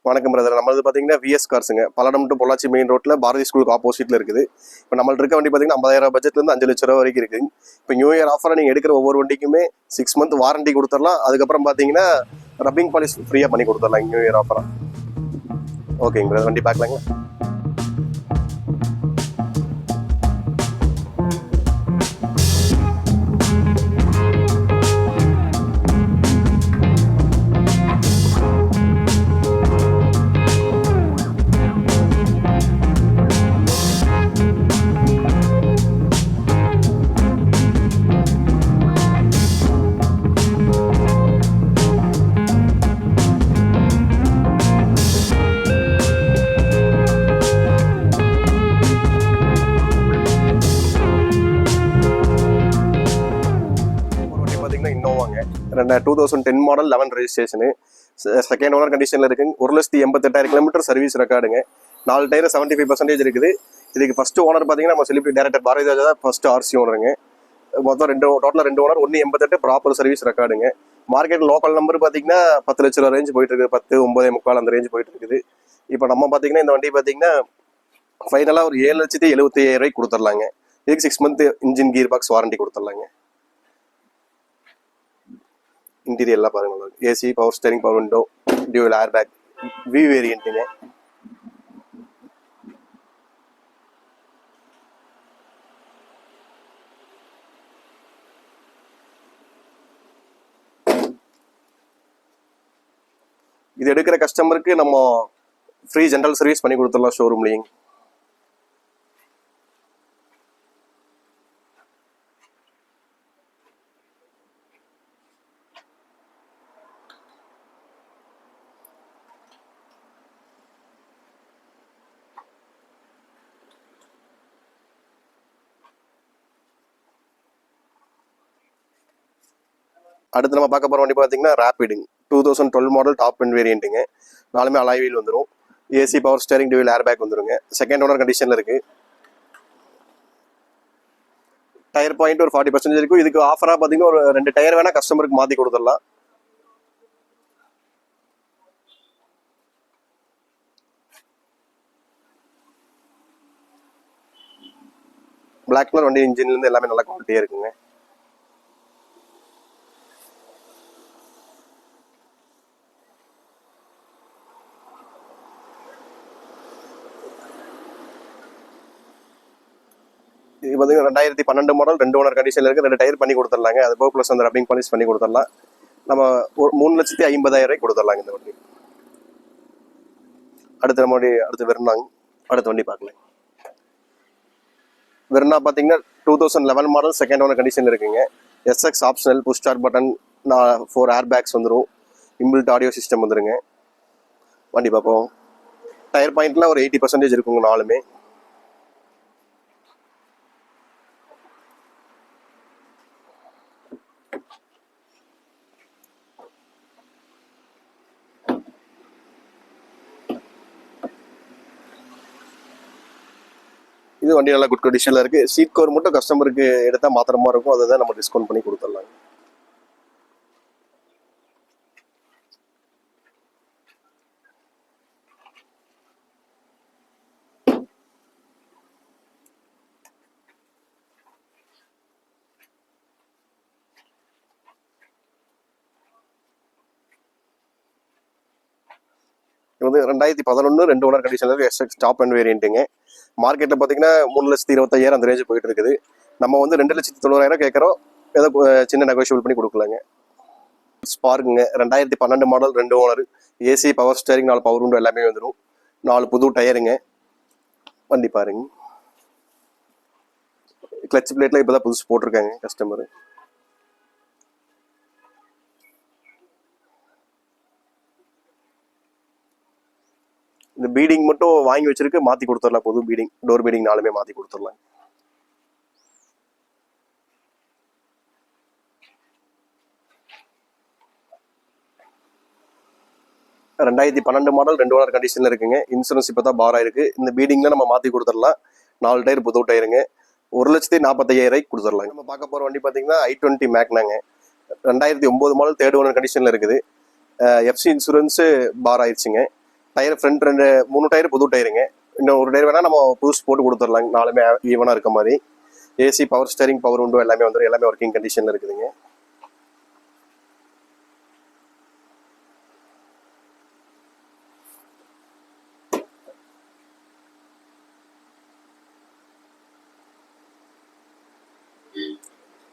வணக்கம் பிரதர். நம்மளது பார்த்தீங்கன்னா விஎஸ் கார்ஸுங்க. பல்லடம் டு பொள்ளாச்சி மெயின் ரோட்டில் பாரதி ஸ்கூலுக்கு ஆப்போசிட்டில் இருக்குது. இப்போ நம்மள்ட்ட இருக்க வண்டி பார்த்தீங்கன்னா 50,000 பட்ஜெட்லேருந்து 5 லட்ச ரூபா வரைக்கும் இருக்குது. இப்போ நியூ இயர் ஆஃபராக நீங்கள் எடுக்கிற ஒவ்வொரு வண்டிக்குமே 6 மந்த் வாரண்டி கொடுத்துடலாம். அதுக்கப்புறம் பார்த்தீங்கன்னா ரப்பிங் பாலிஷ் ஃப்ரீயாக பண்ணி கொடுத்துடலாம் நியூ இயர் ஆஃபராக. ஓகேங்க பிரதர், வண்டி பார்க்கலாங்க. இன்னோவாங்க 2010 மாடல் 11 ரெஜிஸ்ட்ரேஷனு, செகண்ட் ஓனர் கண்டிஷனில் இருக்குங்க. 1,88,000 கிலோமீட்டர் சர்வீஸ் ரெக்கார்டுங்க. 4 டயர் 75% இருக்குது. இதுக்கு ஃபர்ஸ்ட் ஓனர் பார்த்தீங்கன்னா நம்ம செலிபிரிட்டி டேரக்டர் பாரதி ராஜா தான் ஃபர்ஸ்ட் ஆர்சி ஓனருங்க. மொத்தம் டோட்டலாக 2 ஓனர், 1,88 ப்ராப்பர் சர்வீஸ் ரெக்கார்டுங்க. மார்க்கெட் லோக்கல் நம்பர் பார்த்தீங்கன்னா 10 லட்ச ரூபா ரேஞ்ச் போயிட்டு இருக்குது. 10, 9,3 அந்த ரேஞ்ச் போயிட்டு இருக்குது. இப்போ நம்ம பார்த்தீங்கன்னா இந்த வண்டி பார்த்தீங்கன்னா ஃபைனலாக ஒரு 7,75,000 கொடுத்துடலாங்க. இதுக்கு 6 month engine gear box warranty கொடுத்துடலாங்க. இன்டீரியர் எல்லாம் பாருங்க, AC, power steering, power window, dual air bag, V வேரியன்ட்டுங்க. இது எடுக்கிற கஸ்டமருக்கு நம்ம ஃப்ரீ ஜென்ரல் சர்வீஸ் பண்ணி கொடுத்துடலாம் ஷோரூம்லேயும். அடுத்து நம்ம பார்க்க போகிற வண்டி பார்த்தீங்கன்னா ரேபிடுங்க. 2012 மாடல் டாப் அண்ட் வேரியன்ட்டுங்க. 4மே அலாய் வீல் வந்துடும். AC, power steering, dual air bag வந்துருங்க. செகண்ட் ஓனர் கண்டிஷனில் இருக்குது. டயர் பாயிண்ட் ஒரு 40% இருக்கும். இதுக்கு ஆஃபராக பார்த்தீங்கன்னா ஒரு 2 டயர் வேணால் கஸ்டமருக்கு மாற்றி கொடுத்துடலாம். பிளாக் கலர் வண்டி, இன்ஜின்லேருந்து எல்லாமே நல்ல குவாலிட்டியாக இருக்குங்க. இது பார்த்தீங்கன்னா 2012 மாடல் 2 ஓனர் கண்டிஷனில் இருக்குது. 2 டயர் பண்ணி கொடுத்துடலாங்க. அது போக ப்ளஸ் அந்த ரப்பிங் பாலிஷ் பண்ணி கொடுத்துடலாம். நம்ம ஒரு 3,50,000 கொடுத்துடலாங்க இந்த வண்டி. அடுத்து வெர்னாங்க. அடுத்த வண்டி பார்க்கலாம். வெர்னா பார்த்தீங்கன்னா 2011 மாடல் செகண்ட் ஓனர் கண்டிஷனில் இருக்குங்க. SX optional, push start button, 4 air bags வந்துடும். இன்பில்ட் ஆடியோ சிஸ்டம் வந்துருங்க. வண்டி பார்ப்போம். டயர் பாயிண்ட்ல ஒரு 80% இருக்குங்க 4மே. இது வண்டி நல்லா குட் கண்டிஷனில் இருக்குது. சீட் கவர் மட்டும் கஸ்டமருக்கு எடுத்தால் மாத்திரமா இருக்கும். அதை தான் நம்ம டிஸ்கவுண்ட் பண்ணி கொடுத்துடலாங்க. இது வந்து 2011 2 ஓனர் கண்டிஷனில் இருக்குது. எஸ்எக்ஸ் டாப் அண்ட் வேரியன்ட்டுங்க. மார்க்கெட்டில் பார்த்தீங்கன்னா 3,25,000 அந்த ரேஞ்சு போயிட்டு இருக்குது. நம்ம வந்து 2,90,000 கேட்குறோம். ஏதோ சின்ன நெகோஷியபிள் பண்ணி கொடுக்கலாங்க. ஸ்பார்க்குங்க. 2012 model 2 owner, AC, power steering, 4 power window எல்லாமே வந்துடும். 4 புது டயருங்க. வண்டி பாருங்க. கிளச் பிளேட்ல இப்போ தான் புதுசு போட்டிருக்காங்க கஸ்டமரு. இந்த பீடிங் மட்டும் வாங்கி வச்சிருக்கு, மாற்றி கொடுத்துடலாம். புது பீடிங், டோர் பீடிங் 4மே மாற்றி கொடுத்துடலாம். ரெண்டாயிரத்தி 12 மாடல் 2 ஓனர் கண்டிஷனில் இருக்குங்க. இன்சூரன்ஸ் இப்போ தான் பார் ஆயிருக்கு. இந்த பீடிங்கில் நம்ம மாற்றி கொடுத்துடலாம். 4 டயர் புது டயருங்க. 1,45,000 கொடுத்துடலாம். நம்ம பார்க்க போகிற வண்டி பார்த்தீங்கன்னா i20 மேக்னாங்க. 2009 மாடல் 3rd ஓனர் கண்டிஷனில் இருக்குது. எஃப்சி இன்சூரன்ஸு பார் ஆயிடுச்சுங்க. டயர் ஃப்ரண்ட் 3 டயர் புது டயருங்க. இன்னும் ஒரு டயர் வேணால் நம்ம புதுசு போட்டு கொடுத்துடலாங்க. நாலுமே ஈவனாக இருக்க மாதிரி. AC, power steering, power window எல்லாமே வந்துடும். எல்லாமே ஒர்க்கிங் கண்டிஷனில் இருக்குதுங்க.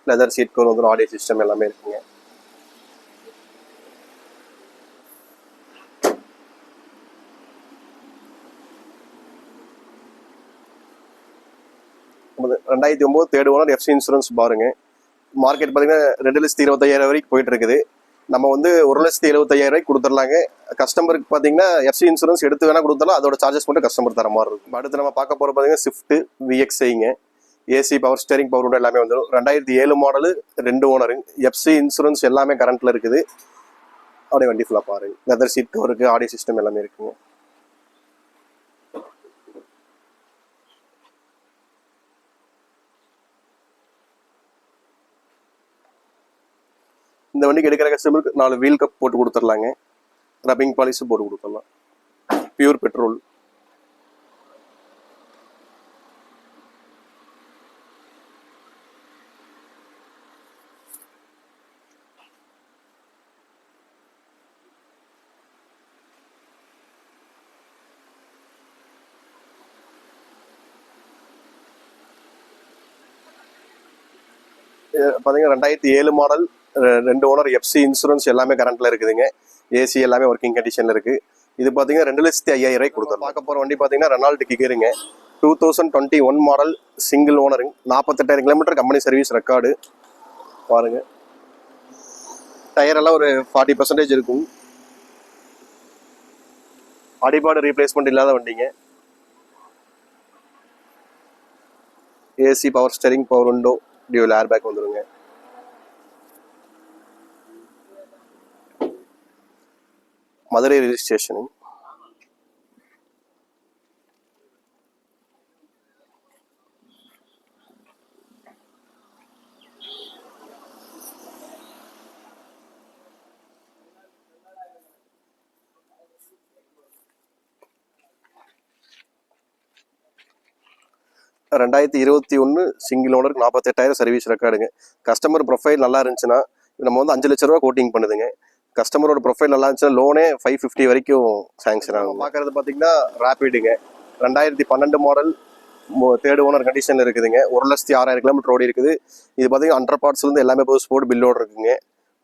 லெதர் சீட் கவர் வந்துடும். ஆடியோ சிஸ்டம் எல்லாமே இருக்குங்க. ரெண்டாயிரத்தி 9 தேர்ட் ஓனர் எஃப்சி இன்சூரன்ஸ் பாருங்க. மார்க்கெட் பார்த்தீங்கன்னா 2,25,000 வரைக்கும் போயிட்டு இருக்குது. நம்ம வந்து 1,75,000 கொடுத்துடலாங்க. கஸ்டமருக்கு பார்த்தீங்கன்னா எஃப்சி இன்சூரன்ஸ் எடுத்து வேணா கொடுத்தாலும் அதோட சார்ஜஸ் மட்டும் கஸ்டமர் தர மாதிரி இருக்கும். அடுத்து நம்ம பார்க்க போகிற பார்த்தீங்கன்னா ஸ்விஃப்ட் விஎக்ஸ்ஐங்க. AC, power steering, power window எல்லாமே வந்துடும். 2007 மாடலு, 2 ஓனரு. எஃப்சி இன்சூரன்ஸ் எல்லாமே கரண்ட்ல இருக்குது. அப்படியே வண்டி ஃபுல்லாக பாருங்க. லெதர் சீட் கவர் இருக்கு. ஆடியோ சிஸ்டம் எல்லாமே இருக்குங்க. இந்த வண்டிக்கு எடுக்கிற கஸ்டமருக்கு 4 வீல் கப் போட்டு கொடுத்துடலாங்க. ரப்பிங் பாலிஸும் போட்டு கொடுத்துடலாம். Pure petrol. பார்த்தீங்கன்னா 2007 மாடல், 2 ஓனர், எஃப்சி இன்சூரன்ஸ் எல்லாமே கரண்ட்ல இருக்குதுங்க. ஏசி எல்லாமே ஒர்க்கிங் கண்டிஷன்ல இருக்கு. இது பார்த்தீங்கன்னா 2,05,000 கொடுத்தோம். பார்க்க போகிற வண்டி பார்த்தீங்கன்னா ரெனால்ட் கிகருங்க. 2021 மாடல், சிங்கிள் ஓனருங்க. 48,000 கிலோமீட்டர் கம்பெனி சர்வீஸ் ரெக்கார்டு. பாருங்க, டயர் எல்லாம் ஒரு 40% இருக்கும். அடிபாடு ரீப்ளேஸ்மெண்ட் இல்லாத வண்டிங்க. AC, power steering, power window, dual air bag வந்துருங்க. மதுரை ரெஜிஸ்ட்ரேஷனு. ரெண்டாயிரத்தி 21 சிங்கிள் ஓனருக்கு 48,000 சர்வீஸ் ரெக்கார்டுங்க. கஸ்டமர் ப்ரொஃபைல் நல்லா இருந்துச்சுன்னா நம்ம வந்து 5 லட்ச ரூபா கோட்டிங் பண்ணுதுங்க. கஸ்டமரோட ப்ரொஃபைல் நல்லா இருந்துச்சுன்னா லோனே 550 வரைக்கும் சாங்ஷன் ஆகும். பார்க்கறது பார்த்தீங்கன்னா ரேபிடுங்க. 2012 மாடல், தேர்ட் ஓனர் கண்டிஷனில் இருக்குதுங்க. 1,06,000 கிலோமீட்டர் ஓடி இருக்குது. இது பார்த்தீங்கன்னா அண்டர் பார்ட்ஸ்லேருந்து எல்லாமே போய் ஸ்போர்ட் பில்லோடு இருக்குங்க.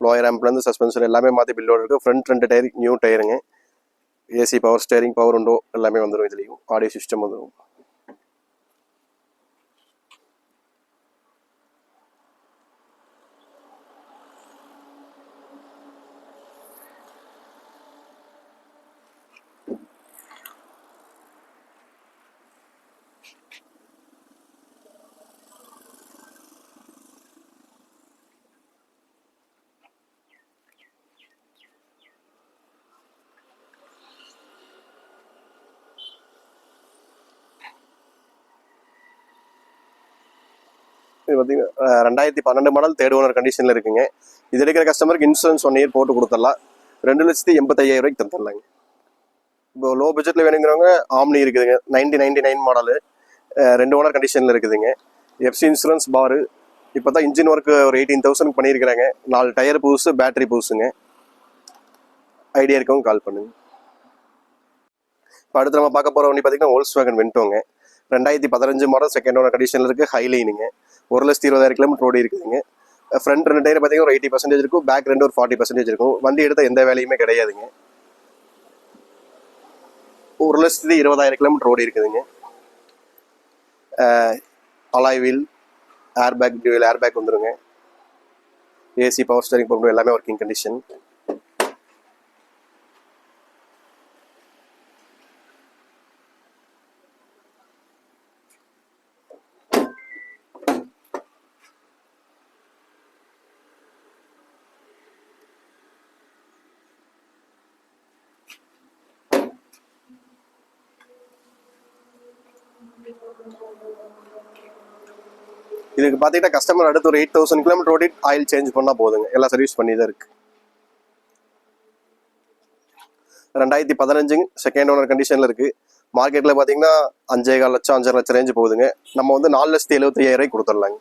லோயர் ஆம்ப்லேருந்து சஸ்பென்ஷன் எல்லாமே மாற்றி பில்லோடு இருக்குது. ஃப்ரண்ட் 2 டயர் நியூ டயருங்க. AC, power steering, power window எல்லாமே வந்துடும். இதுலேயும் ஆடியோ சிஸ்டம் வந்துடும். இது பார்த்தீங்கன்னா 2012 மாடல், தேர்ட் ஓனர் கண்டிஷனில் இருக்குங்க. இது எடுக்கிற கஸ்டமருக்கு இன்சூரன்ஸ் 1 இயர் போட்டு கொடுத்துடலாம். 2,85,000 ரூபாய்க்கு தந்துடலாங்க. இப்போ லோ பட்ஜெட்டில் வேணுங்கிறவங்க ஆம்னி இருக்குதுங்க. 1999 மாடலு, 2 ஓனர் கண்டிஷனில் இருக்குதுங்க. எஃப்சி இன்சூரன்ஸ் பாரு. இப்போ தான் இன்ஜின் ஒர்க்கு ஒரு 18,000 பண்ணியிருக்கிறாங்க. 4 டயர் புதுசு, பேட்டரி புதுசுங்க. ஐடியா இருக்கவங்க கால் பண்ணுங்க. இப்போ அடுத்து நம்ம பார்க்க போகிற வண்டி பார்த்தீங்கன்னா வோல்க்ஸ்வேகன் வென்டோங்க. 2015 மாடல், செகண்ட் ஓனர் கண்டிஷனில் இருக்குது. ஹைலைனுங்க. 1,20,000 கிலோமீட்டர் ஓடி இருக்குதுங்க. ஃப்ரண்ட் 2 டயர் பார்த்தீங்கன்னா ஒரு 80% இருக்கும். பேக் 2 ஒரு 40% இருக்கும். வண்டி எடுத்தால் எந்த வேலையுமே கிடையாதுங்க. 1,20,000 கிலோமீட்டர் ஓடி இருக்குதுங்க. Alloy wheel, air bag, dual air bag வந்துருங்க. ஏசி, பவர் ஸ்டேரிங், பவர் எல்லாமே ஒர்க்கிங் கண்டிஷன். இதுக்கு பார்த்தீங்கன்னா கஸ்டமர் அடுத்து ஒரு 8,000 கிலோமீட்டர் ஓடி ஆயில் சேஞ்ச் பண்ணால் போதுங்க. எல்லா சர்வீஸ் பண்ணி தான் இருக்கு. 2015 செகண்ட் ஓனர் கண்டிஷனில் இருக்குது. மார்க்கெட்டில் பார்த்தீங்கன்னா 5,4 லட்சம் 5,5 லட்சம் ரேஞ்சு போகுதுங்க. நம்ம வந்து 4,75,000 கொடுத்துடலாங்க.